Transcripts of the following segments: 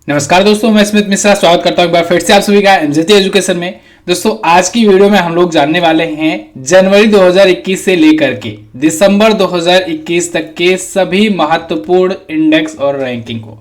नमस्कार दोस्तों, मैं स्मित मिश्रा स्वागत करता हूं एक बार फिर से आप सभी का एमजेटी एजुकेशन में। दोस्तों आज की वीडियो में हम लोग जानने वाले हैं जनवरी 2021 से लेकर के दिसंबर 2021 तक के सभी महत्वपूर्ण इंडेक्स और रैंकिंग को।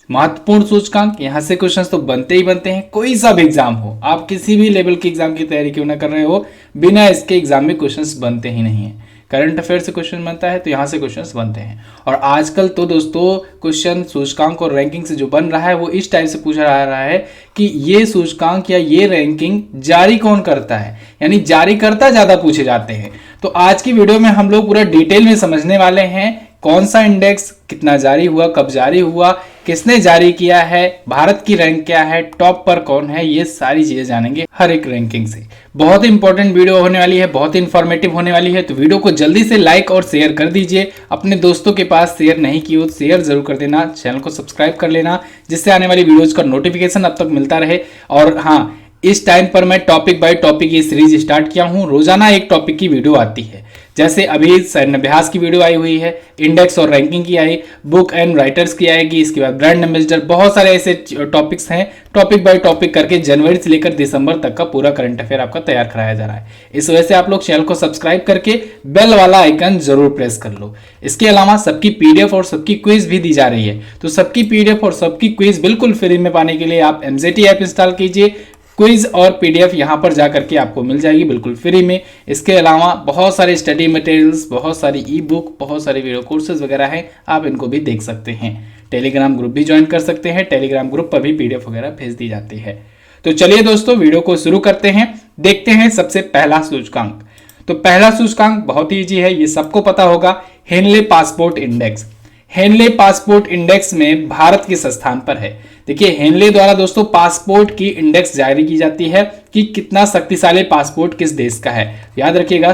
महत्वपूर्ण सूचकांक, यहाँ से क्वेश्चंस तो बनते ही बनते हैं। कोई सा भी एग्जाम हो, आप किसी भी लेवल के एग्जाम की तैयारी क्यों ना कर रहे हो, बिना इसके एग्जाम में क्वेश्चंस बनते ही नहीं है। करंट अफेयर से क्वेश्चन बनता है तो यहाँ से क्वेश्चंस बनते हैं। और आजकल तो दोस्तों क्वेश्चन सूचकांक और रैंकिंग से जो बन रहा है वो इस टाइप से पूछा जा रहा है कि ये सूचकांक या ये रैंकिंग जारी कौन करता है, यानी जारीकर्ता ज्यादा पूछे जाते हैं। तो आज की वीडियो में हम लोग पूरा डिटेल में समझने वाले हैं कौन सा इंडेक्स कितना जारी हुआ, कब जारी हुआ, किसने जारी किया है, भारत की रैंक क्या है, टॉप पर कौन है, ये सारी चीजें जानेंगे हर एक रैंकिंग से। बहुत इंपॉर्टेंट वीडियो होने वाली है, बहुत इंफॉर्मेटिव होने वाली है। तो वीडियो को जल्दी से लाइक और शेयर कर दीजिए। अपने दोस्तों के पास शेयर नहीं की हो तो शेयर जरूर कर देना, चैनल को सब्सक्राइब कर लेना, जिससे आने वाली वीडियोज का नोटिफिकेशन अब तक मिलता रहे। और हाँ, इस टाइम पर मैं टॉपिक बाय टॉपिक ये सीरीज स्टार्ट किया हूं। रोजाना एक टॉपिक की वीडियो आती है, जैसे अभी सैन्य अभ्यास की वीडियो आई हुई है, इंडेक्स और रैंकिंग की आई, बुक एंड राइटर्स की आएगी, इसके बाद ब्रांड एम्बेसडर, बहुत सारे ऐसे टॉपिक्स हैं। टॉपिक बाय टॉपिक करके जनवरी से लेकर दिसंबर तक का पूरा करंट अफेयर आपका तैयार कराया जा रहा है। इस वजह से आप लोग चैनल को सब्सक्राइब करके बेल वाला आइकन जरूर प्रेस कर लो। इसके अलावा सबकी पीडीएफ और सबकी क्विज भी दी जा रही है। तो सबकी पीडीएफ और सबकी क्विज बिल्कुल फ्री में पाने के लिए आप एमजेटी ऐप इंस्टॉल कीजिए। क्विज और पीडीएफ यहां पर जाकर के आपको मिल जाएगी बिल्कुल फ्री में। इसके अलावा बहुत सारे स्टडी मटेरियल्स, बहुत सारी ई बुक, बहुत सारे वीडियो कोर्सेज वगैरह हैं, आप इनको भी देख सकते हैं। टेलीग्राम ग्रुप भी ज्वाइन कर सकते हैं, टेलीग्राम ग्रुप पर भी पीडीएफ वगैरह भेज दी जाती है। तो चलिए दोस्तों वीडियो को शुरू करते हैं। देखते हैं सबसे पहला सूचकांक। तो पहला सूचकांक बहुत ही ईजी है, ये सबको पता होगा, Henley passport index. Henley passport index में भारत किस स्थान पर है? देखिए, हेनले द्वारा दोस्तों पासपोर्ट की इंडेक्स जारी की जाती है कि कितना शक्तिशाली पासपोर्ट किस देश का है। याद रखिएगा,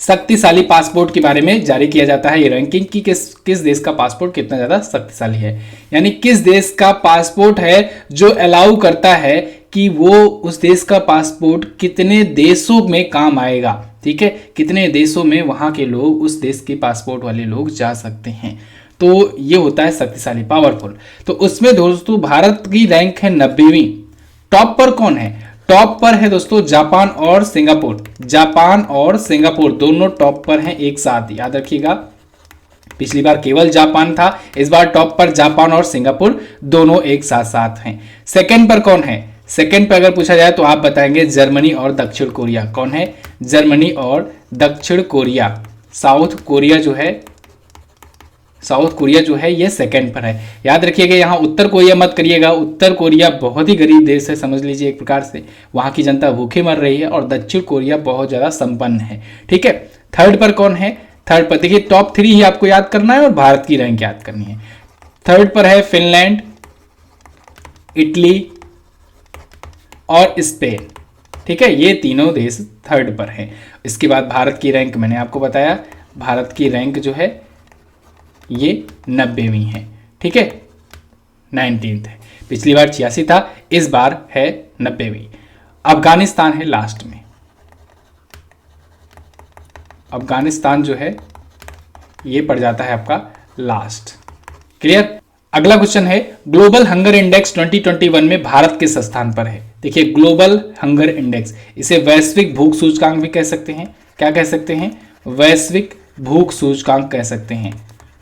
शक्तिशाली पासपोर्ट के बारे में जारी किया जाता है ये रैंकिंग कि किस देश का पासपोर्ट कितना ज्यादा शक्तिशाली है, यानी किस देश का पासपोर्ट है जो अलाउ करता है कि वो उस देश का पासपोर्ट कितने देशों में काम आएगा। ठीक है, कितने देशों में वहां के लोग, उस देश के पासपोर्ट वाले लोग जा सकते हैं। तो ये होता है शक्तिशाली, पावरफुल। तो उसमें दोस्तों भारत की रैंक है 90वीं। टॉप पर कौन है? टॉप पर है दोस्तों जापान और सिंगापुर। जापान और सिंगापुर दोनों टॉप पर हैं एक साथ, याद रखिएगा। पिछली बार केवल जापान था, इस बार टॉप पर जापान और सिंगापुर दोनों एक साथ साथ हैं। सेकंड पर कौन है? सेकंड पर अगर पूछा जाए तो आप बताएंगे जर्मनी और दक्षिण कोरिया। कौन है? जर्मनी और दक्षिण कोरिया। साउथ कोरिया जो है ये सेकंड पर है। याद रखिएगा, यहाँ उत्तर कोरिया मत करिएगा, उत्तर कोरिया बहुत ही गरीब देश है, समझ लीजिए एक प्रकार से, वहां की जनता भूखे मर रही है, और दक्षिण कोरिया बहुत ज्यादा संपन्न है। ठीक है, थर्ड पर कौन है? थर्ड पर देखिए, टॉप 3 ही आपको याद करना है और भारत की रैंक याद करनी है। थर्ड पर है फिनलैंड, इटली और स्पेन। ठीक है, ये तीनों देश थर्ड पर हैं। इसके बाद भारत की रैंक मैंने आपको बताया, भारत की रैंक जो है ये 90वीं है। ठीक है, 19th है। पिछली बार 86 था, इस बार है 90वीं। अफगानिस्तान है लास्ट में। अफगानिस्तान जो है ये पड़ जाता है आपका लास्ट। क्लियर? अगला क्वेश्चन है, ग्लोबल हंगर इंडेक्स 2021 में भारत किस स्थान पर है? देखिए, ग्लोबल हंगर इंडेक्स, इसे वैश्विक भूख सूचकांक भी कह सकते हैं। क्या कह सकते हैं? वैश्विक भूख सूचकांक कह सकते हैं।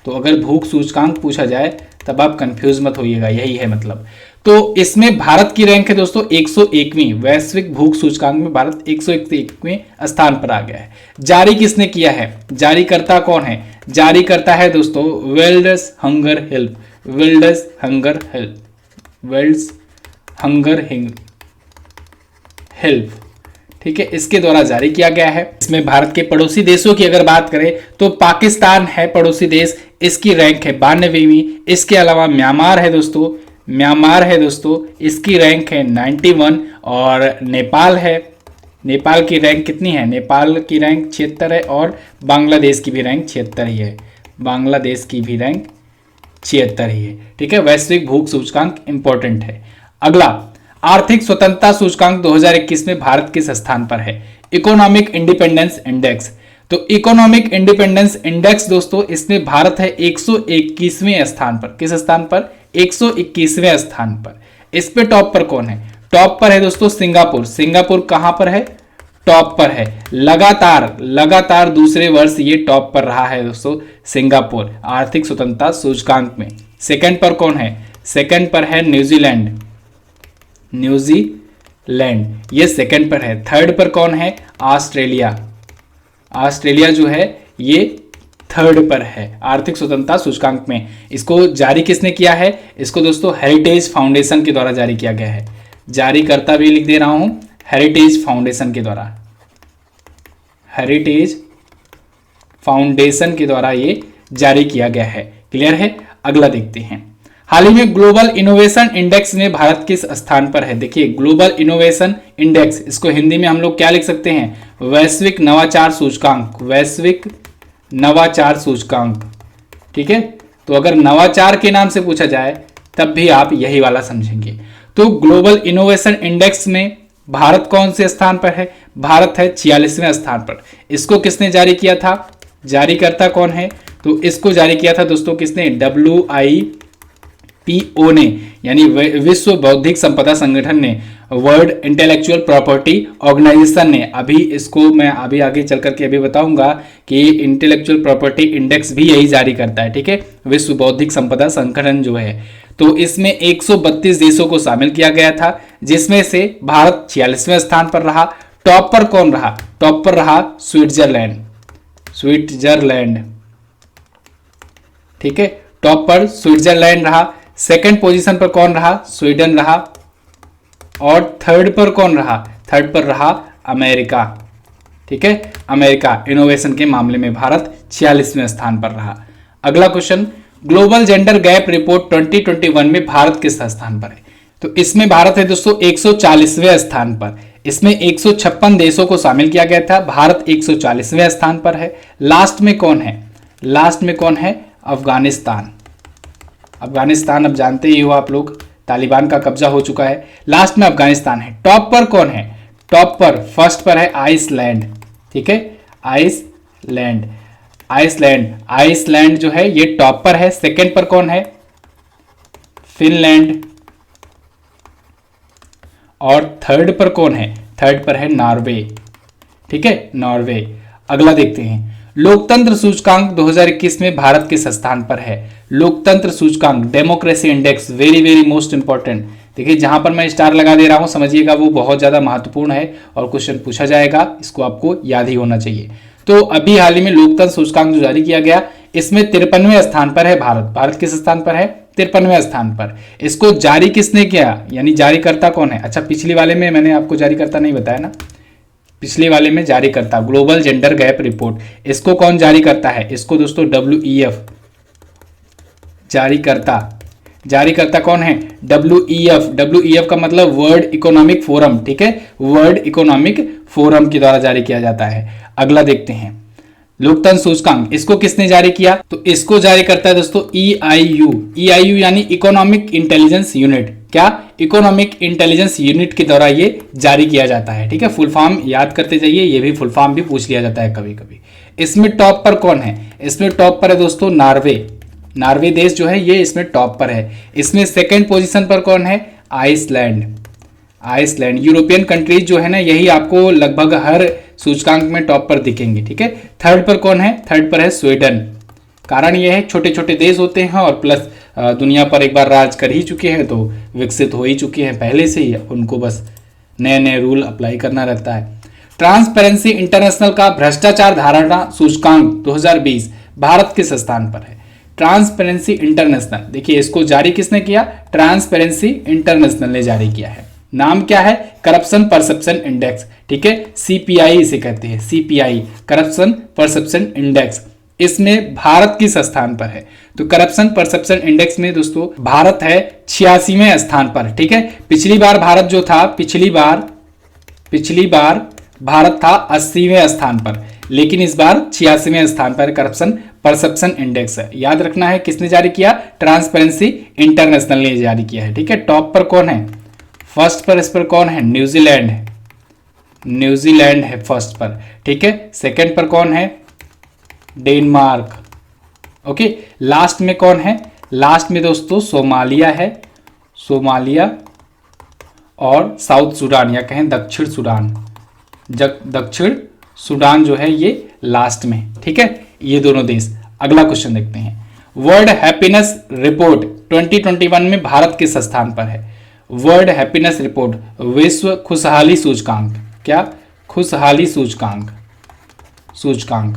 तो अगर भूख सूचकांक पूछा जाए तब आप कंफ्यूज मत होइएगा, यही है मतलब। तो इसमें भारत की रैंक है दोस्तों 101वीं। वैश्विक भूख सूचकांक में भारत 101वें स्थान पर आ गया है। जारी किसने किया है? जारीकर्ता कौन है? जारीकर्ता है दोस्तों world hunger help. World hunger help. ठीक है, इसके द्वारा जारी किया गया है। इसमें भारत के पड़ोसी देशों की अगर बात करें तो पाकिस्तान है पड़ोसी देश, इसकी रैंक है 92वीं। इसके अलावा म्यांमार है दोस्तों, इसकी रैंक है 91। और नेपाल है, नेपाल की रैंक कितनी है? नेपाल की रैंक 76 है, और बांग्लादेश की भी रैंक 76 ही है। बांग्लादेश की भी रैंक 76 ही है। ठीक है, वैश्विक भूख सूचकांक इंपॉर्टेंट है। अगला, आर्थिक स्वतंत्रता सूचकांक 2021 में भारत किस स्थान पर है? Economic independence index. तो इकोनॉमिक इंडिपेंडेंस इंडेक्स दोस्तों, इसमें भारत है 121वें स्थान पर। किस स्थान पर? 121वें स्थान पर। इस पे टॉप पर कौन है? टॉप पर है दोस्तों सिंगापुर। सिंगापुर कहां पर है? टॉप पर है। लगातार दूसरे वर्ष ये टॉप पर रहा है दोस्तों सिंगापुर आर्थिक स्वतंत्रता सूचकांक में। सेकंड पर कौन है? सेकंड पर है न्यूजीलैंड ये सेकंड पर है। थर्ड पर कौन है? ऑस्ट्रेलिया जो है ये थर्ड पर है आर्थिक स्वतंत्रता सूचकांक में। इसको जारी किसने किया है? इसको दोस्तों हेरिटेज फाउंडेशन के द्वारा जारी किया गया है। जारीकर्ता भी लिख दे रहा हूं, हेरिटेज फाउंडेशन के द्वारा ये जारी किया गया है। क्लियर है? अगला देखते हैं। हाल ही में ग्लोबल इनोवेशन इंडेक्स में भारत किस स्थान पर है? देखिए ग्लोबल इनोवेशन इंडेक्स, इसको हिंदी में हम लोग क्या लिख सकते हैं? वैश्विक नवाचार सूचकांक। ठीक है, तो अगर नवाचार के नाम से पूछा जाए तब भी आप यही वाला समझेंगे। तो ग्लोबल इनोवेशन इंडेक्स में भारत कौन से स्थान पर है? भारत है 46वें स्थान पर। इसको किसने जारी किया था? जारीकर्ता कौन है? तो इसको जारी किया था दोस्तों किसने? WIPO ने, यानी विश्व बौद्धिक संपदा संगठन ने, वर्ल्ड इंटेलेक्चुअल प्रॉपर्टी ऑर्गेनाइजेशन ने। अभी इसको मैं अभी आगे चल करके अभी बताऊंगा कि इंटेलेक्चुअल प्रॉपर्टी इंडेक्स भी यही जारी करता है। ठीक है, विश्व बौद्धिक संपदा संगठन जो है, तो इसमें 132 देशों को शामिल किया गया था, जिसमें से भारत 46वें स्थान पर रहा। टॉप पर कौन रहा? टॉप पर रहा स्विट्जरलैंड। ठीक है, टॉप पर स्विट्जरलैंड रहा। सेकंड पोजीशन पर कौन रहा? स्वीडन रहा। और थर्ड पर कौन रहा? थर्ड पर रहा अमेरिका। ठीक है, अमेरिका इनोवेशन के मामले में भारत 46वें स्थान पर रहा। अगला question, global gender gap report 2021 में भारत किस स्थान पर है? तो इसमें भारत है दोस्तों 140वें स्थान पर। इसमें 156 देशों को शामिल किया गया था, भारत 140वें स्थान पर है। लास्ट में कौन है? अफगानिस्तान अब जानते ही हो आप लोग, तालिबान का कब्जा हो चुका है। लास्ट में अफगानिस्तान है। टॉप पर कौन है? टॉप पर फर्स्ट पर है आइसलैंड। ठीक है, आइसलैंड जो है ये टॉप पर है। सेकंड पर कौन है? फिनलैंड। और थर्ड पर कौन है? थर्ड पर है नॉर्वे। ठीक है, नॉर्वे। अगला देखते हैं, लोकतंत्र सूचकांक 2021 में भारत किस स्थान पर है? लोकतंत्र सूचकांक, democracy index, very most important. देखिए जहां पर मैं स्टार लगा दे रहा हूं, समझिएगा वो बहुत ज्यादा महत्वपूर्ण है और क्वेश्चन पूछा जाएगा, इसको आपको याद ही होना चाहिए। तो अभी हाल ही में लोकतंत्र सूचकांक जो जारी किया गया, इसमें 53वें स्थान पर है भारत। भारत किस स्थान पर है? 53वें स्थान पर। इसको जारी किसने किया, यानी जारीकर्ता कौन है? अच्छा, पिछली वाले में मैंने आपको जारीकर्ता नहीं बताया ना, पिछले वाले में जारीकर्ता ग्लोबल जेंडर गैप रिपोर्ट, इसको कौन जारी करता है? इसको दोस्तों WEF जारीकर्ता कौन है? WEF का मतलब वर्ल्ड इकोनॉमिक फोरम। ठीक है, वर्ल्ड इकोनॉमिक फोरम के द्वारा जारी किया जाता है। अगला देखते हैं, लोकतंत्र सूचकांक, इसको किसने जारी किया? तो इसको जारी करता है दोस्तों EIU यानी इकोनॉमिक इंटेलिजेंस यूनिट। क्या? इकोनॉमिक इंटेलिजेंस यूनिट के द्वारा ये जारी किया जाता है। ठीक है, फुल फॉर्म याद करते जाइए, ये भी फुल फॉर्म भी पूछ लिया जाता है कभी कभी। इसमें टॉप पर कौन है? इसमें टॉप पर है दोस्तों नॉर्वे देश जो है ये इसमें टॉप पर है। इसमें सेकंड पोजीशन पर कौन है? आइसलैंड। यूरोपियन कंट्रीज जो है ना, यही आपको लगभग हर सूचकांक में टॉप पर दिखेंगे। ठीक है, थर्ड पर कौन है? थर्ड पर है स्वीडन। कारण यह है छोटे छोटे देश होते हैं और प्लस दुनिया पर एक बार राज कर ही चुके हैं, तो विकसित हो ही चुके हैं पहले से ही, उनको बस नए नए रूल अप्लाई करना रहता है। ट्रांसपेरेंसी इंटरनेशनल का भ्रष्टाचार धारणा सूचकांक 2020 भारत किस स्थान पर है? ट्रांसपेरेंसी इंटरनेशनल, देखिए इसको जारी किसने किया? ट्रांसपेरेंसी इंटरनेशनल ने जारी किया है। नाम क्या है? Corruption perception index. ठीक है, CPI इसे कहते हैं, CPI करप्शन परसेप्शन इंडेक्स। इसमें भारत किस स्थान पर है? तो करप्शन परसेप्शन इंडेक्स में दोस्तों भारत है 86वें स्थान पर। ठीक है, पिछली बार भारत जो था, पिछली बार भारत था 80वें स्थान पर, लेकिन इस बार 86वें स्थान पर करप्शन परसेप्शन इंडेक्स है। याद रखना है किसने जारी किया? ट्रांसपेरेंसी इंटरनेशनल ने जारी किया है। ठीक है, टॉप पर कौन है? फर्स्ट पर इस पर कौन है? न्यूजीलैंड है फर्स्ट पर। ठीक है, सेकंड पर कौन है? डेनमार्क। ओके, लास्ट में कौन है? लास्ट में दोस्तों सोमालिया है, सोमालिया और साउथ सूडान या कहें दक्षिण सूडान, दक्षिण सूडान जो है ये लास्ट में। ठीक है, ये दोनों देश। अगला क्वेश्चन देखते हैं। वर्ल्ड हैप्पीनेस रिपोर्ट 2021 में भारत किस स्थान पर है? वर्ल्ड हैप्पीनेस रिपोर्ट, विश्व खुशहाली सूचकांक, क्या? खुशहाली सूचकांक, सूचकांक।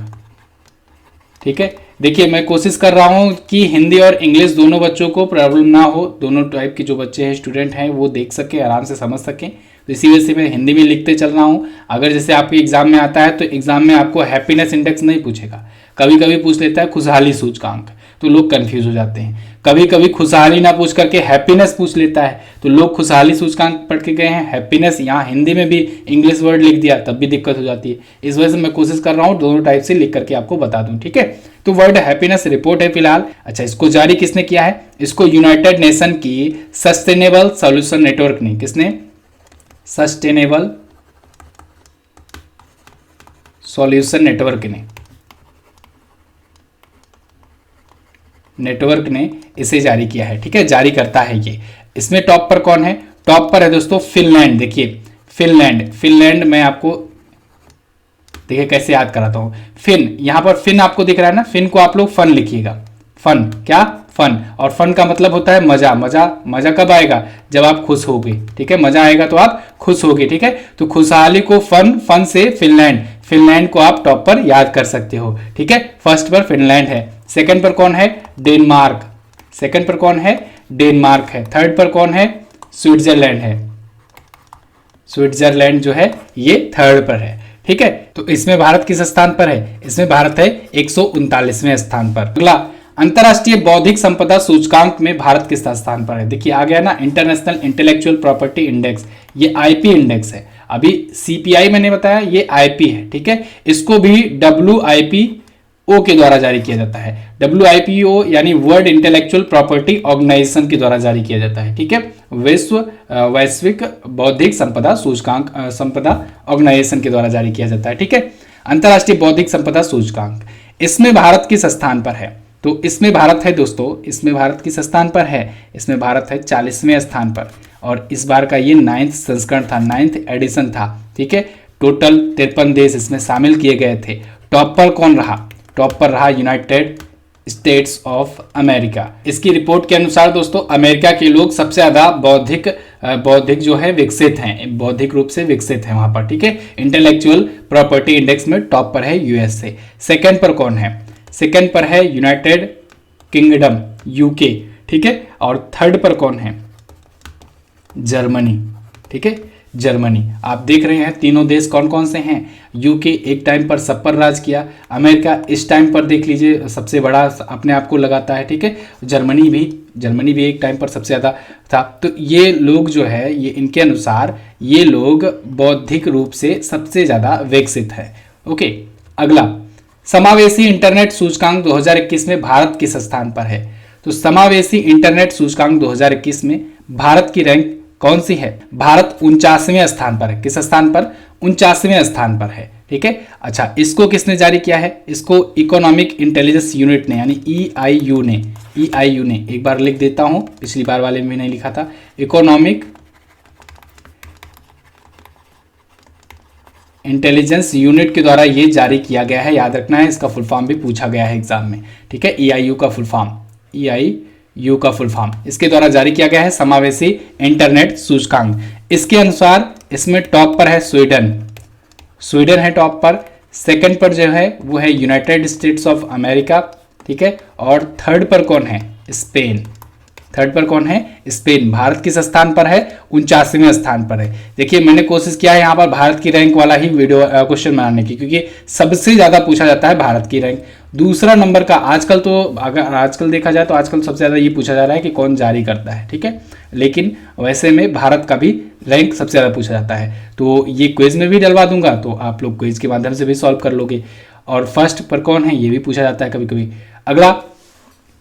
ठीक है, देखिए मैं कोशिश कर रहा हूं कि हिंदी और इंग्लिश दोनों बच्चों को प्रॉब्लम ना हो, दोनों टाइप के जो बच्चे हैं स्टूडेंट हैं वो देख सके, आराम से समझ सकें। तो इसी वजह से मैं हिंदी में लिखते चल रहा हूं। अगर जैसे आपके एग्जाम में आता है तो एग्जाम में आपको हैप्पीनेस इंडेक्स नहीं पूछेगा, कभी कभी पूछ लेता है खुशहाली सूचकांक, तो लोग कंफ्यूज हो जाते हैं। कभी कभी खुशहाली ना पूछ करके हैप्पीनेस पूछ लेता है, तो लोग खुशहाली सूचकांक पढ़ के गए हैं, हैप्पीनेस यहाँ हिंदी में भी इंग्लिश वर्ड लिख दिया, तब भी दिक्कत हो जाती है। इस वजह से मैं कोशिश कर रहा हूँ दोनों टाइप से लिख करके आपको बता दूं। ठीक है, तो वर्ल्ड हैप्पीनेस रिपोर्ट है फिलहाल। अच्छा, इसको जारी किसने किया है? इसको यूनाइटेड नेशन की सस्टेनेबल सॉल्यूशन नेटवर्क ने, किसने? सस्टेनेबल सॉल्यूशन नेटवर्क ने इसे जारी किया है। ठीक है, जारी करता है ये। इसमें टॉप पर कौन है? टॉप पर है दोस्तों फिनलैंड। देखिए फिनलैंड मैं आपको देखिए कैसे याद कराता हूं। फिन, यहां पर फिन आपको दिख रहा है ना, फिन को आप लोग फन लिखिएगा। फन, क्या? फन। और फन का मतलब होता है मजा। मजा कब आएगा? जब आप खुश होगे। ठीक है, मजा आएगा तो आप खुश होगे। ठीक है, तो खुशहाली को फन से फिनलैंड को आप टॉप पर याद कर सकते हो। ठीक है, फर्स्ट पर फिनलैंड है, सेकंड पर कौन है? डेनमार्क, सेकंड पर कौन है? डेनमार्क है। थर्ड पर कौन है? स्विट्जरलैंड है, स्विट्जरलैंड जो है ये थर्ड पर है। ठीक है, तो इसमें भारत किस स्थान पर है? इसमें भारत है 139वें स्थान पर। अगला, अंतरराष्ट्रीय बौद्धिक संपदा सूचकांक में भारत किस स्थान पर है? देखिए आ गया ना, इंटरनेशनल इंटेलेक्चुअल प्रॉपर्टी इंडेक्स, ये आईपी इंडेक्स है। अभी सीपीआई मैंने बताया, ये आईपी है। ठीक है, इसको भी WIPO के द्वारा जारी किया जाता है। WIPO यानी वर्ल्ड इंटेलेक्चुअल प्रॉपर्टी ऑर्गेनाइजेशन के द्वारा जारी किया जाता है। ठीक है, वैश्विक बौद्धिक संपदा सूचकांक संपदा ऑर्गेनाइजेशन के द्वारा जारी किया जाता है। ठीक है, अंतरराष्ट्रीय बौद्धिक संपदा सूचकांक, इसमें भारत किस स्थान पर है? तो इसमें भारत है दोस्तों, इसमें भारत किस स्थान पर है? इसमें भारत है 40वें स्थान पर, और इस बार का ये 9th संस्करण था, 9th एडिशन था। ठीक है, टोटल 53 देश इसमें शामिल किए गए थे। टॉप पर कौन रहा? टॉप पर रहा यूनाइटेड स्टेट्स ऑफ अमेरिका। इसकी रिपोर्ट के अनुसार दोस्तों अमेरिका के लोग सबसे ज्यादा बौद्धिक जो है विकसित हैं, बौद्धिक रूप से विकसित हैं वहां पर। ठीक है, इंटेलेक्चुअल प्रॉपर्टी इंडेक्स में टॉप पर है यूएसए। सेकंड पर कौन है? सेकंड पर है यूनाइटेड किंगडम, यूके। ठीक है, और थर्ड पर कौन है? जर्मनी। ठीक है, जर्मनी। आप देख रहे हैं तीनों देश कौन कौन से हैं। यूके एक टाइम पर सब पर राज किया, अमेरिका इस टाइम पर देख लीजिए सबसे बड़ा अपने आप को लगाता है। ठीक है, जर्मनी भी एक टाइम पर सबसे ज़्यादा था। तो ये लोग जो है, ये इनके अनुसार ये लोग बौद्धिक रूप से सबसे ज़्यादा विकसित है। ओके, अगला, समावेशी इंटरनेट सूचकांक 2021 में भारत किस स्थान पर है? तो समावेशी इंटरनेट सूचकांक 2021 में भारत की रैंक कौन सी है? भारत 49वें स्थान पर है। किस स्थान पर? 49वें स्थान पर है। ठीक है, अच्छा, इसको किसने जारी किया है? इसको इकोनॉमिक इंटेलिजेंस यूनिट ने, यानी EIU ने, एक बार लिख देता हूं, पिछली बार वाले में नहीं लिखा था। इकोनॉमिक इंटेलिजेंस यूनिट के द्वारा ये जारी किया गया है, याद रखना है। इसका फुल फॉर्म भी पूछा गया है एग्जाम में। ठीक है, EIU का फुल फॉर्म, इसके द्वारा जारी किया गया है समावेशी इंटरनेट सूचकांक। इसके अनुसार इसमें टॉप पर है स्वीडन है टॉप पर। सेकंड पर जो है वो है यूनाइटेड स्टेट्स ऑफ अमेरिका। ठीक है, और थर्ड पर कौन है? स्पेन। भारत किस स्थान पर है? 49वें स्थान पर है। देखिए मैंने कोशिश किया है यहाँ पर भारत की रैंक वाला ही वीडियो क्वेश्चन बनाने की, क्योंकि सबसे ज्यादा पूछा जाता है भारत की रैंक। दूसरा नंबर का आजकल, तो अगर आजकल देखा जाए तो आजकल सबसे ज्यादा ये पूछा जा रहा है कि कौन जारी करता है। ठीक है, लेकिन वैसे में भारत का भी रैंक सबसे ज्यादा पूछा जाता है। तो ये क्विज में भी डलवा दूंगा, तो आप लोग क्विज के माध्यम से भी सॉल्व कर लोगे। और फर्स्ट पर कौन है ये भी पूछा जाता है कभी कभी। अगला,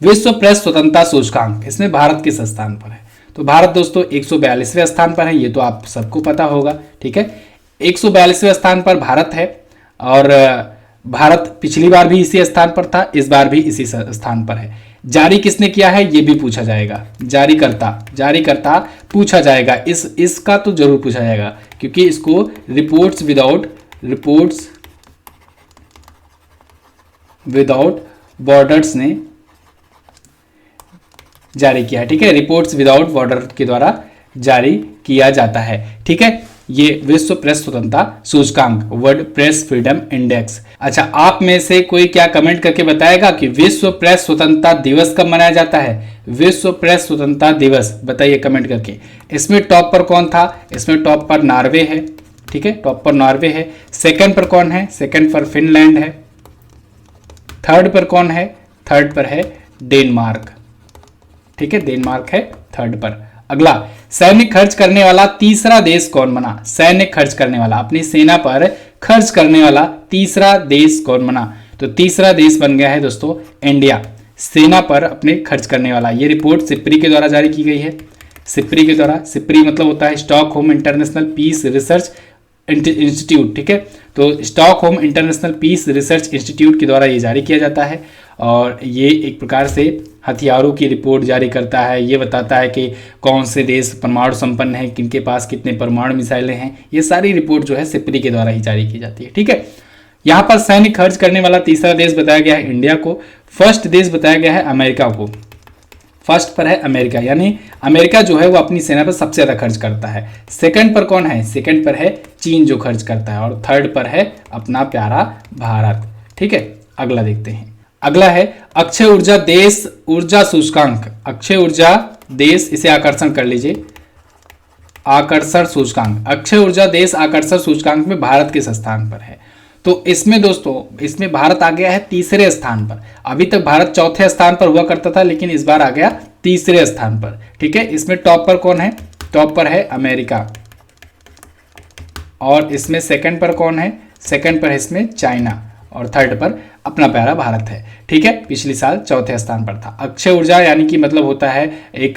विश्व प्रेस स्वतंत्रता सूचकांक, इसमें भारत किस स्थान पर है? तो भारत दोस्तों 142वें स्थान पर है, ये तो आप सबको पता होगा। ठीक है, 142वें स्थान पर भारत है, और भारत पिछली बार भी इसी स्थान पर था, इस बार भी इसी स्थान पर है। जारी किसने किया है ये भी पूछा जाएगा, जारीकर्ता पूछा जाएगा, इसका तो जरूर पूछा जाएगा क्योंकि इसको रिपोर्ट्स विदाउट बॉर्डर्स ने जारी किया है। ठीक है, रिपोर्ट्स विदाउट बॉर्डर के द्वारा जारी किया जाता है। ठीक है, ये विश्व प्रेस स्वतंत्रता सूचकांक, वर्ल्ड प्रेस फ्रीडम इंडेक्स। अच्छा, आप में से कोई क्या कमेंट करके बताएगा कि विश्व प्रेस स्वतंत्रता दिवस कब मनाया जाता है? विश्व प्रेस स्वतंत्रता दिवस बताइए कमेंट करके। इसमें टॉप पर कौन था? इसमें टॉप पर नॉर्वे है। ठीक है, टॉप पर नॉर्वे है। सेकंड पर कौन है? सेकंड पर फिनलैंड है। थर्ड पर कौन है? थर्ड पर है डेनमार्क। ठीक है, डेनमार्क है थर्ड पर। अगला, सैन्य खर्च करने वाला तीसरा देश कौन बना? सैन्य खर्च करने वाला, अपनी सेना पर खर्च करने वाला तीसरा देश कौन बना? तो तीसरा देश बन गया है दोस्तों इंडिया, सेना पर अपने खर्च करने वाला। ये रिपोर्ट सिप्री के द्वारा जारी की गई है। सिप्री के द्वारा, सिप्री मतलब होता है Stockholm International Peace Research Institute. ठीक है, तो Stockholm International Peace Research Institute के द्वारा ये जारी किया जाता है और ये एक प्रकार से हथियारों की रिपोर्ट जारी करता है। ये बताता है कि कौन से देश परमाणु संपन्न हैं, किनके पास कितने परमाणु मिसाइलें हैं। ये सारी रिपोर्ट जो है सिप्री के द्वारा ही जारी की जाती है। ठीक है, यहाँ पर सैन्य खर्च करने वाला तीसरा देश बताया गया है इंडिया को। फर्स्ट देश बताया गया है अमेरिका को। फर्स्ट पर है अमेरिका, यानी अमेरिका जो है वो अपनी सेना पर सबसे ज़्यादा खर्च करता है। सेकंड पर कौन है? सेकंड पर है चीन जो खर्च करता है और थर्ड पर है अपना प्यारा भारत। ठीक है, अगला देखते हैं। अगला है अक्षय ऊर्जा देश ऊर्जा सूचकांक। अक्षय ऊर्जा देश, इसे आकर्षण कर लीजिए, आकर्षण सूचकांक। अक्षय ऊर्जा देश आकर्षण सूचकांक में भारत किस स्थान पर है? तो इसमें दोस्तों, इसमें भारत आ गया है तीसरे स्थान पर। अभी तक भारत चौथे स्थान पर हुआ करता था, लेकिन इस बार आ गया तीसरे स्थान पर। ठीक है, इसमें टॉप पर कौन है? टॉप पर है अमेरिका और इसमें सेकंड पर कौन है? सेकंड पर है इसमें चाइना और थर्ड पर अपना प्यारा भारत है। ठीक है, पिछले साल चौथे स्थान पर था। अक्षय ऊर्जा यानी कि मतलब होता है एक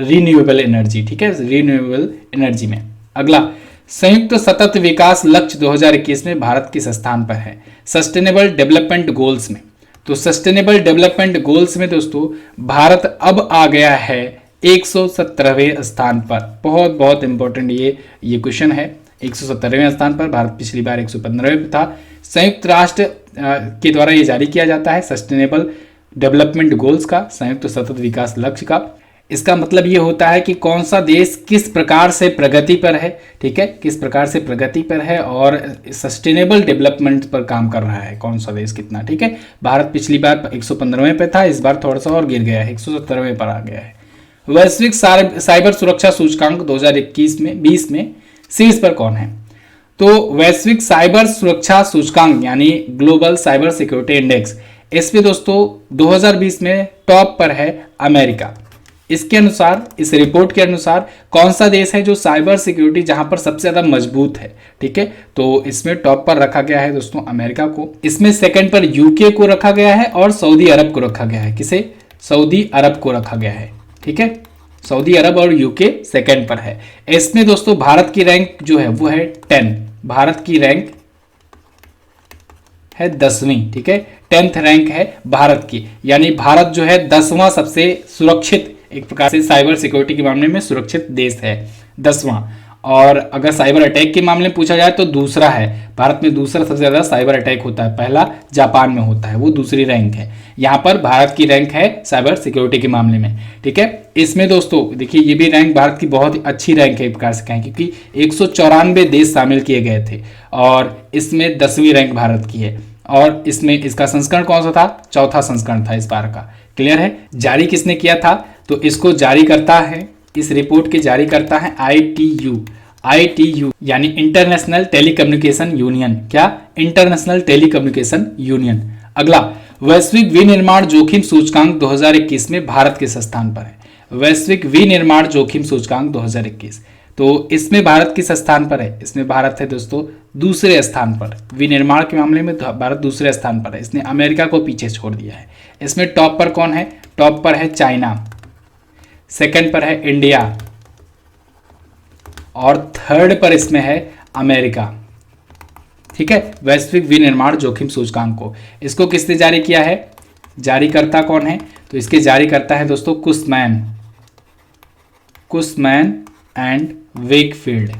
रीन्यूएबल एनर्जी। ठीक है, रीन्यूएबल एनर्जी में। अगला, संयुक्त सतत विकास लक्ष्य 2021 में भारत किस स्थान पर है? सस्टेनेबल डेवलपमेंट गोल्स में। तो सस्टेनेबल डेवलपमेंट गोल्स में दोस्तों भारत अब आ गया है 117वें स्थान पर। बहुत बहुत इंपॉर्टेंट ये क्वेश्चन है। 117वें स्थान पर, भारत पिछली बार 115वें पे था। संयुक्त राष्ट्र के द्वारा ये जारी किया जाता है सस्टेनेबल डेवलपमेंट गोल्स का, संयुक्त सतत विकास लक्ष्य का। इसका मतलब ये होता है कि कौन सा देश किस प्रकार से प्रगति पर है। ठीक है, किस प्रकार से प्रगति पर है और सस्टेनेबल डेवलपमेंट पर काम कर रहा है, कौन सा देश कितना। ठीक है, भारत पिछली बार 115वें पे था, इस बार थोड़ा सा और गिर गया है, 117वें पर आ गया है। वैश्विक साइबर सुरक्षा सूचकांक 2021 में शीर्ष पर कौन है? तो वैश्विक साइबर सुरक्षा सूचकांक यानी ग्लोबल साइबर सिक्योरिटी इंडेक्स, इसमें दोस्तों 2020 में टॉप पर है अमेरिका। इसके अनुसार, इस रिपोर्ट के अनुसार कौन सा देश है जो साइबर सिक्योरिटी जहां पर सबसे ज्यादा मजबूत है? ठीक है, तो इसमें टॉप पर रखा गया है दोस्तों अमेरिका को। इसमें सेकंड पर यूके को रखा गया है और सऊदी अरब को रखा गया है। किसे? सऊदी अरब को रखा गया है। ठीक है, सऊदी अरब और यूके सेकंड पर है। इसमें दोस्तों भारत की रैंक जो है वो है 10। भारत की रैंक है 10वीं। ठीक है, 10th रैंक है भारत की, यानी भारत जो है 10वां सबसे सुरक्षित, एक प्रकार से साइबर सिक्योरिटी के मामले में सुरक्षित देश है, 10वां। और अगर साइबर अटैक के मामले में पूछा जाए तो दूसरा है। भारत में दूसरा सबसे ज्यादा साइबर अटैक होता है, पहला जापान में होता है, वो दूसरी रैंक है। यहाँ पर भारत की रैंक है साइबर सिक्योरिटी के मामले में। ठीक है, इसमें दोस्तों देखिए ये भी रैंक भारत की बहुत अच्छी रैंक है एक प्रकार से कहें, क्योंकि 194 देश शामिल किए गए थे और इसमें 10वीं रैंक भारत की है। और इसमें इसका संस्करण कौन सा था? चौथा संस्करण था इस बार का। क्लियर है? जारी किसने किया था? तो इसको जारी करता है, इस रिपोर्ट के जारी करता है ITU यानी इंटरनेशनल टेलीकम्युनिकेशन यूनियन। क्या? International telecommunication union. अगला, वैश्विक विनिर्माण जोखिम सूचकांक 2021 में भारत किस स्थान पर है? वैश्विक विनिर्माण जोखिम सूचकांक 2021, तो इसमें भारत किस स्थान पर है? इसमें भारत है दोस्तों दूसरे स्थान पर। विनिर्माण के मामले में भारत दूसरे स्थान पर है, इसने अमेरिका को पीछे छोड़ दिया है। इसमें टॉप पर कौन है? टॉप पर है चाइना, सेकंड पर है इंडिया और थर्ड पर इसमें है अमेरिका। ठीक है, वैश्विक विनिर्माण जोखिम सूचकांक को, इसको किसने जारी किया है? जारीकर्ता कौन है? तो इसके जारी करता है दोस्तों कुसमैन एंड वेकफील्ड।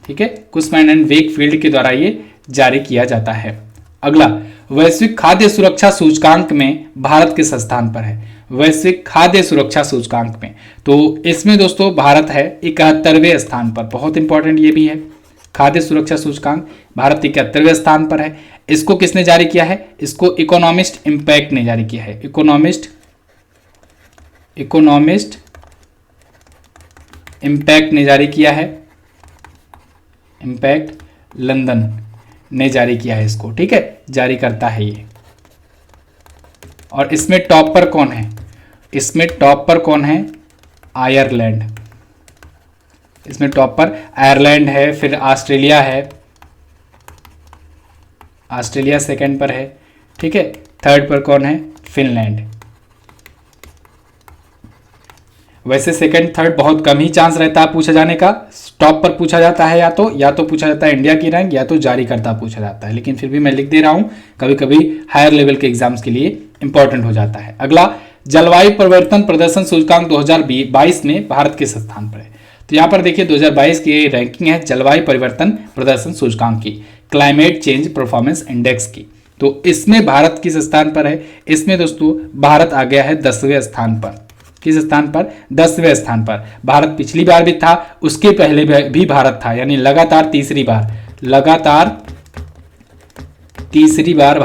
ठीक है, कुसमैन एंड वेकफील्ड के द्वारा ये जारी किया जाता है। अगला, वैश्विक खाद्य सुरक्षा सूचकांक में भारत किस स्थान पर है? वैश्विक खाद्य सुरक्षा सूचकांक में, तो इसमें दोस्तों भारत है 71वें स्थान पर। बहुत इंपॉर्टेंट ये भी है, खाद्य सुरक्षा सूचकांक भारत 71वें स्थान पर है। इसको किसने जारी किया है? इसको इकोनॉमिस्ट इम्पैक्ट ने जारी किया है। इकोनॉमिस्ट इम्पैक्ट ने जारी किया है। इम्पैक्ट लंदन ने जारी किया है इसको। ठीक है, जारी करता है ये। और इसमें टॉप पर कौन है? इसमें टॉप पर कौन है? आयरलैंड। इसमें टॉप पर आयरलैंड है, फिर ऑस्ट्रेलिया है। ऑस्ट्रेलिया सेकंड पर है। ठीक है, थर्ड पर कौन है? फिनलैंड। वैसे सेकंड थर्ड बहुत कम ही चांस रहता है पूछा जाने का। टॉप पर पूछा जाता है या तो पूछा जाता है इंडिया की रैंक, या तो जारी करता पूछा जाता है, लेकिन फिर भी मैं लिख दे रहा हूं, कभी कभी हायर लेवल के एग्जाम्स के लिए इंपॉर्टेंट हो जाता है। अगला, जलवायु परिवर्तन प्रदर्शन सूचकांक 2022 में भारत किस स्थान पर है? तो यहाँ पर देखिए 2022 की रैंकिंग है जलवायु परिवर्तन प्रदर्शन सूचकांक की, क्लाइमेट चेंज परफॉर्मेंस इंडेक्स की। तो इसमें भारत किस स्थान पर है? इसमें दोस्तों भारत आ गया है 10वें स्थान पर। किस स्थान पर? 10वें स्थान पर। भारत पिछली बार भी था, उसके पहले भी भारत था, यानी लगातार तीसरी बार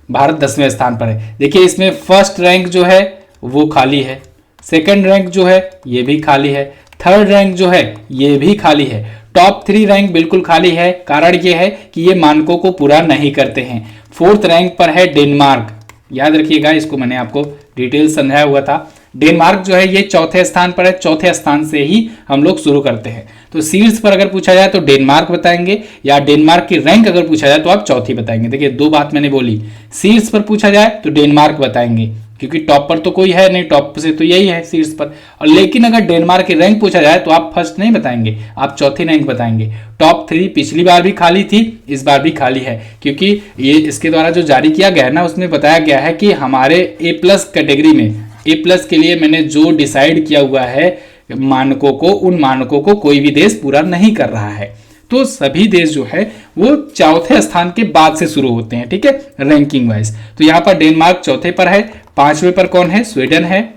भारत 10वें स्थान पर है। देखिए इसमें फर्स्ट रैंक जो है वो खाली है, सेकंड रैंक जो है ये भी खाली है, थर्ड रैंक जो है ये भी खाली है, टॉप 3 रैंक बिल्कुल खाली है। कारण ये है कि ये मानकों को पूरा नहीं करते हैं। फोर्थ रैंक पर है डेनमार्क। याद रखिएगा, इसको मैंने आपको डिटेल समझाया हुआ था। डेनमार्क जो है ये चौथे स्थान पर है। चौथे स्थान से ही हम लोग शुरू करते हैं। तो शीर्ष पर अगर पूछा जाए तो डेनमार्क बताएंगे, या डेनमार्क की रैंक अगर पूछा जाए तो आप चौथी बताएंगे। देखिए दो बात मैंने बोली, शीर्ष पर पूछा जाए तो डेनमार्क बताएंगे, क्योंकि टॉप पर तो कोई है नहीं, टॉप से तो यही है शीर्ष पर। और लेकिन अगर डेनमार्क की रैंक पूछा जाए तो आप फर्स्ट नहीं बताएंगे, आप चौथी रैंक बताएंगे। टॉप 3 पिछली बार भी खाली थी, इस बार भी खाली है, क्योंकि ये इसके द्वारा जो जारी किया गया है ना, उसमें बताया गया है कि हमारे A+ कैटेगरी में, A+ के लिए मैंने जो डिसाइड किया हुआ है मानकों को, उन मानकों को कोई भी देश पूरा नहीं कर रहा है। तो सभी देश जो है वो चौथे स्थान के बाद से शुरू होते हैं। ठीक है, रैंकिंग वाइज। तो यहां पर डेनमार्क चौथे पर है, 5वें पर कौन है? स्वीडन है,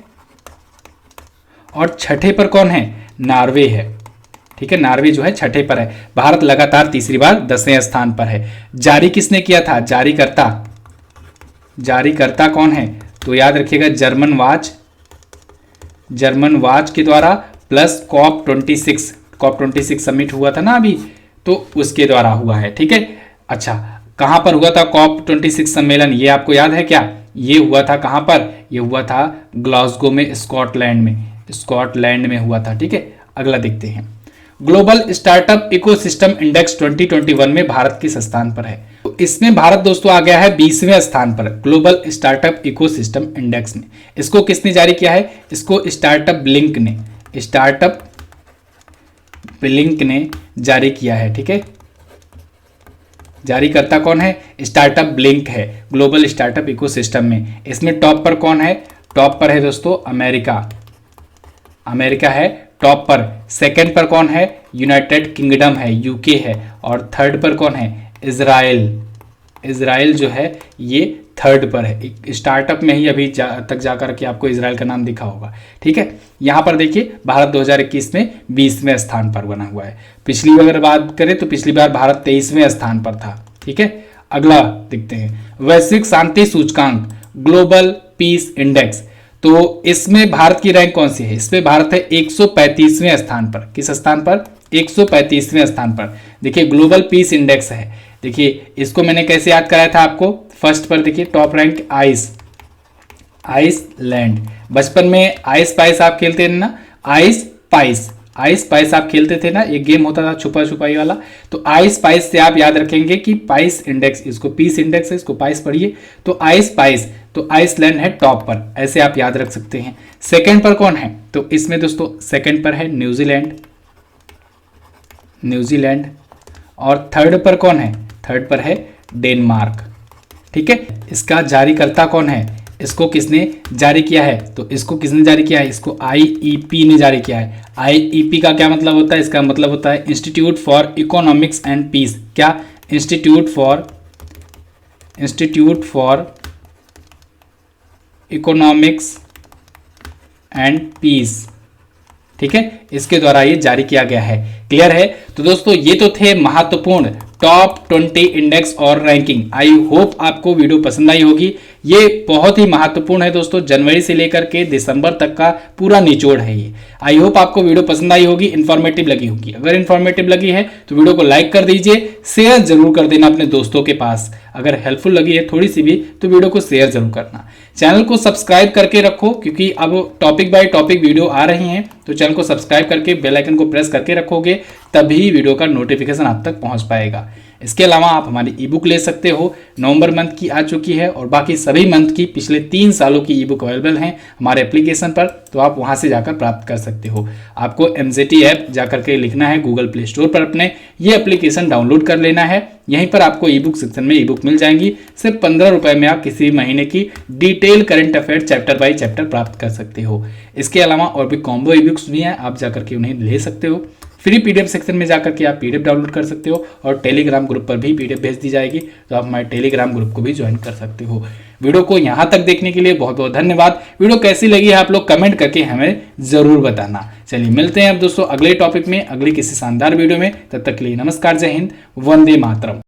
और छठे पर कौन है? नॉर्वे है। ठीक है, नॉर्वे जो है छठे पर है। भारत लगातार तीसरी बार 10वें स्थान पर है। जारी किसने किया था? जारीकर्ता कौन है? तो याद रखिएगा जर्मन वाच के द्वारा, प्लस COP26 समिट हुआ था ना अभी, तो उसके द्वारा हुआ है। ठीक है, अच्छा कहां पर हुआ था COP26 सम्मेलन? ये आपको याद है क्या? ये हुआ था कहां पर? ये हुआ था ग्लासगो में, स्कॉटलैंड में हुआ था। ठीक है, अगला देखते हैं। ग्लोबल स्टार्टअप इकोसिस्टम इंडेक्स 2021 में भारत किस स्थान पर है? तो इसमें भारत दोस्तों आ गया है 20वें स्थान पर, ग्लोबल स्टार्टअप इकोसिस्टम इंडेक्स में। इसको किसने जारी किया है? इसको स्टार्टअप ब्लिंक ने जारी किया है। ठीक है, जारीकर्ता कौन है? स्टार्टअप ब्लिंक है ग्लोबल स्टार्टअप इकोसिस्टम में। इसमें टॉप पर कौन है? टॉप पर है दोस्तों अमेरिका है टॉप पर। सेकंड पर कौन है? यूनाइटेड किंगडम है, यूके है। और थर्ड पर कौन है? इजराइल जो है ये थर्ड पर है। स्टार्टअप में ही अभी तक जाकर के आपको इजराइल का नाम दिखा होगा। ठीक है, यहाँ पर देखिए भारत 2021 में 20वें स्थान पर बना हुआ है। पिछली अगर बात करें तो पिछली बार भारत 23वें स्थान पर था। ठीक है, अगला देखते हैं। वैश्विक शांति सूचकांक ग्लोबल पीस इंडेक्स, तो इसमें भारत की रैंक कौन सी है? इसमें भारत है 135वें स्थान पर। किस स्थान पर? 135वें स्थान पर। देखिए ग्लोबल पीस इंडेक्स है। देखिए इसको मैंने कैसे याद कराया था आपको? फर्स्ट पर देखिए टॉप रैंक आइसलैंड। बचपन में आइस पाइस आप खेलते थे ना, आइस पाइस आप खेलते थे ना, एक गेम होता था छुपा छुपाई वाला। तो आइस पाइस से आप याद रखेंगे कि पाइस इंडेक्स, इसको पीस इंडेक्स है, इसको पाइस पढ़िए। तो आइस पाइस, तो आइसलैंड है टॉप पर, ऐसे आप याद रख सकते हैं। सेकंड पर कौन है? तो इसमें दोस्तों सेकंड पर है न्यूजीलैंड। और थर्ड पर कौन है? थर्ड पर है डेनमार्क। ठीक है। इसका जारीकर्ता कौन है, इसको किसने जारी किया है, तो इसको किसने जारी किया है, इसको आईईपी ने जारी किया है। आईईपी का क्या मतलब होता है, इसका मतलब होता है institute for economics and peace. क्या, institute for economics and peace, ठीक है, इसके द्वारा ये जारी किया गया है। क्लियर है। तो दोस्तों ये तो थे महत्वपूर्ण टॉप 20 इंडेक्स और रैंकिंग। आई होप आपको वीडियो पसंद आई होगी। ये बहुत ही महत्वपूर्ण है दोस्तों, जनवरी से लेकर के दिसंबर तक का पूरा निचोड़ है ये। आई होप आपको वीडियो पसंद आई होगी, इन्फॉर्मेटिव लगी होगी। अगर इन्फॉर्मेटिव लगी है तो वीडियो को लाइक कर दीजिए, शेयर जरूर कर देना अपने दोस्तों के पास। अगर हेल्पफुल लगी है थोड़ी सी भी तो वीडियो को शेयर जरूर करना। चैनल को सब्सक्राइब करके रखो, क्योंकि अब टॉपिक बाय टॉपिक वीडियो आ रही हैं, तो चैनल को सब्सक्राइब करके बेल आइकन को प्रेस करके रखोगे, तभी वीडियो का नोटिफिकेशन आप तक पहुंच पाएगा। इसके अलावा आप हमारी ई बुक ले सकते हो, नवंबर मंथ की आ चुकी है और बाकी सभी मंथ की पिछले 3 सालों की ई बुक अवेलेबल हैं हमारे एप्लीकेशन पर, तो आप वहां से जाकर प्राप्त कर सकते हो। आपको MZT ऐप जाकर के लिखना है गूगल प्ले स्टोर पर, अपने ये एप्लीकेशन डाउनलोड कर लेना है। यहीं पर आपको ई बुक सेक्शन में ई बुक मिल जाएंगी। सिर्फ 15 रुपए में आप किसी महीने की detail current affair chapter by chapter प्राप्त कर सकते हो। इसके अलावा और भी कॉम्बो ई बुक्स भी हैं, आप जाकर के उन्हें ले सकते हो। फ्री PDF सेक्शन में जाकर के आप PDF डाउनलोड कर सकते हो और टेलीग्राम ग्रुप पर भी PDF भेज दी जाएगी, तो आप हमारे टेलीग्राम ग्रुप को भी ज्वाइन कर सकते हो। वीडियो को यहाँ तक देखने के लिए बहुत बहुत धन्यवाद। वीडियो कैसी लगी है आप लोग कमेंट करके हमें जरूर बताना। चलिए मिलते हैं अब दोस्तों अगले टॉपिक में, अगली किसी शानदार वीडियो में। तब तक के लिए नमस्कार, जय हिंद, वंदे मातरम।